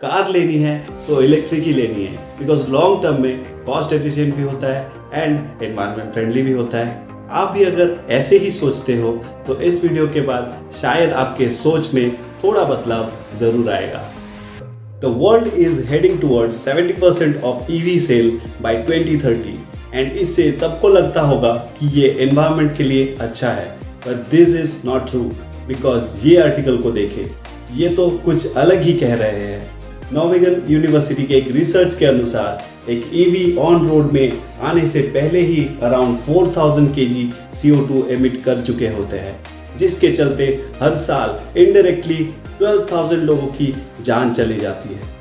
Car लेनी है तो इलेक्ट्रिक ही लेनी है, बिकॉज लॉन्ग टर्म में कॉस्ट एफिशिएंट भी होता है एंड एनवायरनमेंट फ्रेंडली भी होता है। आप भी अगर ऐसे ही सोचते हो तो इस वीडियो के बाद शायद आपके सोच में थोड़ा बदलाव जरूर आएगा। The world is heading towards 70% of EV sale by 2030 and इससे सबको लगता होगा कि ये एनवायरनमेंट के लिए अच्छा है, but this is not true. Because ये आर्टिकल को देखें, ये तो कुछ अलग ही कह रहे हैं। नॉर्वेगन यूनिवर्सिटी के एक रिसर्च के अनुसार एक EV ऑन रोड में आने से पहले ही अराउंड 4000 kg CO2 एमिट कर चुके होते हैं, जिसके चलते हर साल इनडायरेक्टली 12,000 लोगों की जान चली जाती है।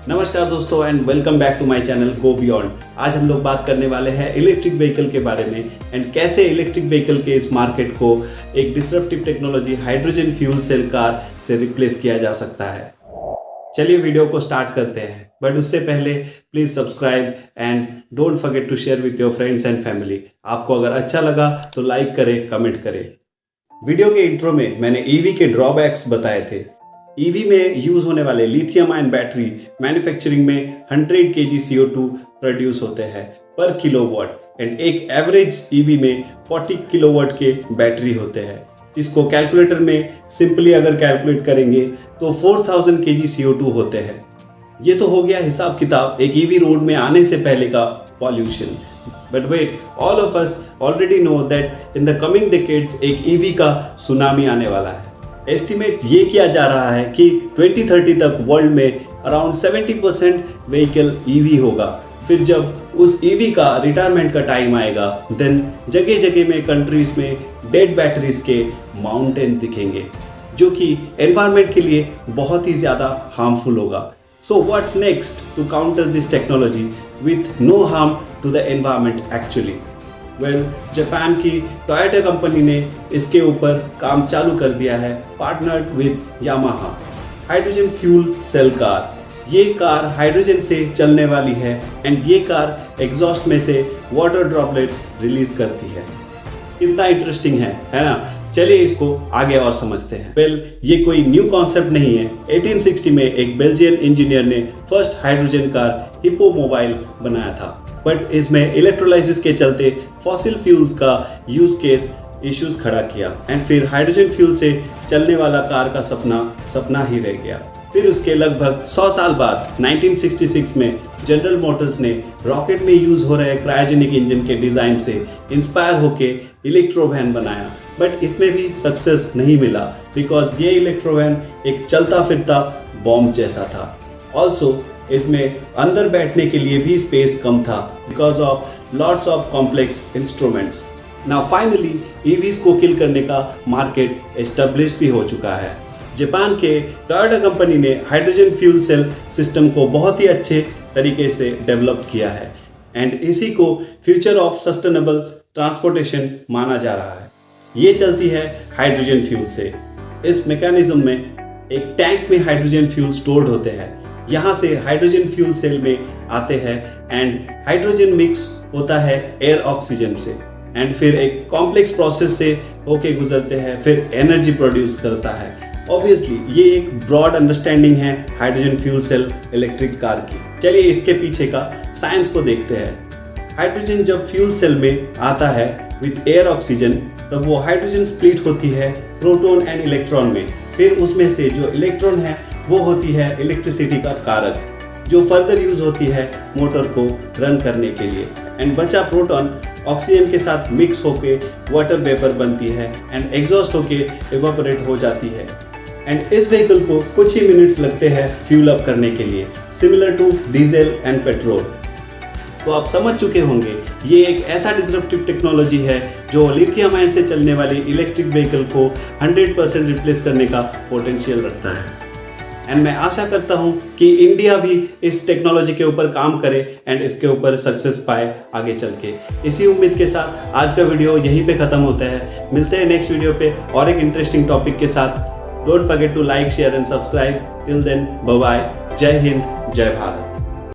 नमस्कार दोस्तों and welcome back to my channel go beyond. आज हम लोग बात करने वाले हैं इलेक्ट्रिक व्हीकल के बारे में एंड कैसे इलेक्ट्रिक व्हीकल के इस मार्केट को एक disruptive technology hydrogen fuel cell car से रिप्लेस किया जा सकता है। चलिए वीडियो को स्टार्ट करते हैं, बट उससे पहले please subscribe and don't forget to share with your friends and family. आपको अगर अच्छा लगा तो लाइक करें, कमेंट करें। वीडियो के इंट्रो में मैंने EV के ड्रॉबैक्स बताए थे। EV में यूज होने वाले लिथियम आयन बैटरी मैन्युफैक्चरिंग में 100 kg CO2 प्रोड्यूस होते हैं पर किलोवाट एंड एक एवरेज EV में 40 किलोवाट के बैटरी होते हैं, जिसको कैलकुलेटर में सिंपली अगर कैलकुलेट करेंगे तो 4000 kg CO2 होते हैं। ये तो हो गया हिसाब किताब एक EV रोड में आने से पहले का pollution. But wait, all of us already know that in the coming decades एक EV का सुनामी आने वाला है। एस्टिमेट ये किया जा रहा है कि 2030 तक वर्ल्ड में अराउंड 70% व्हीकल EV होगा। फिर जब उस EV का रिटायरमेंट का टाइम आएगा, देन जगह जगह में कंट्रीज में डेड बैटरीज के माउंटेन दिखेंगे, जो कि एनवायरनमेंट के लिए बहुत ही ज़्यादा हार्मफुल होगा। So what's next to counter this technology with no harm to the environment actually? Well, Japan की टोयोटा कंपनी ने इसके ऊपर काम चालू कर दिया है, partnered with Yamaha. Hydrogen fuel cell car, ये कार हाइड्रोजन से चलने वाली है एंड ये कार एग्जॉस्ट में से वाटर ड्रॉपलेट्स रिलीज करती है। कितना इंटरेस्टिंग है ना? चलिए इसको आगे और समझते हैं। वेल, ये कोई न्यू कॉन्सेप्ट नहीं है। 1860 में एक बेल्जियन इंजीनियर ने first hydrogen car hippo mobile बनाया था, बट इसमें इलेक्ट्रोलाइसिस के चलते फॉसिल फ्यूल्स का यूज केस इश्यूज खड़ा किया एंड फिर हाइड्रोजन फ्यूल से चलने वाला कार का सपना ही रह गया। फिर उसके लगभग 100 साल बाद 1966 में जनरल मोटर्स ने रॉकेट में यूज हो रहे क्रायोजेनिक इंजन के डिजाइन से इंस्पायर होके इलेक्ट्रोवैन बनाया, बट इसमें भी सक्सेस नहीं मिला बिकॉज ये इलेक्ट्रोवैन एक चलता फिरता बॉम्ब जैसा था। ऑल्सो इसमें अंदर बैठने के लिए भी स्पेस कम था because of lots of complex instruments. Now finally EVs को किल करने का मार्केट एस्टेब्लिश्ड भी हो चुका है। जापान के टोयोटा कंपनी ने हाइड्रोजन फ्यूल सेल सिस्टम को बहुत ही अच्छे तरीके से डेवलप किया है एंड इसी को फ्यूचर ऑफ सस्टेनेबल ट्रांसपोर्टेशन माना जा रहा है। ये चलती है हाइड्रोजन फ्यूल से। इस मैकेनिज्म में एक टैंक में हाइड्रोजन फ्यूल स्टोर्ड होते हैं, यहाँ से हाइड्रोजन फ्यूल सेल में आते हैं एंड हाइड्रोजन मिक्स होता है एयर ऑक्सीजन से एंड फिर एक कॉम्प्लेक्स प्रोसेस से होके गुजरते हैं, फिर एनर्जी प्रोड्यूस करता है। ऑब्वियसली ये एक ब्रॉड अंडरस्टैंडिंग है hydrogen fuel cell electric car की। चलिए इसके पीछे का साइंस को देखते हैं। हाइड्रोजन जब फ्यूल सेल में आता है विद एयर ऑक्सीजन, तब वो हाइड्रोजन स्प्लिट होती है प्रोटॉन एंड इलेक्ट्रॉन में। फिर उसमें से जो इलेक्ट्रॉन है वो होती है इलेक्ट्रिसिटी का कारक, जो फर्दर यूज होती है मोटर को रन करने के लिए एंड बचा प्रोटॉन ऑक्सीजन के साथ मिक्स होके वाटर वेपर बनती है एंड एग्जॉस्ट होके इवेपोरेट हो जाती है एंड इस व्हीकल को कुछ ही मिनट्स लगते हैं फ्यूल अप करने के लिए, similar to diesel and petrol. तो आप समझ चुके होंगे ये एक ऐसा डिसरप्टिव टेक्नोलॉजी है जो लिथियम आयन से चलने वाली इलेक्ट्रिक व्हीकल को 100% रिप्लेस करने का पोटेंशियल रखता है एंड मैं आशा करता हूं कि इंडिया भी इस टेक्नोलॉजी के ऊपर काम करे एंड इसके ऊपर सक्सेस पाए आगे चल के। इसी उम्मीद के साथ आज का वीडियो यहीं पे खत्म होता है। मिलते हैं नेक्स्ट वीडियो पे और एक इंटरेस्टिंग टॉपिक के साथ। Don't forget to like, share and subscribe. Till then, bye bye. जय हिंद, जय भारत।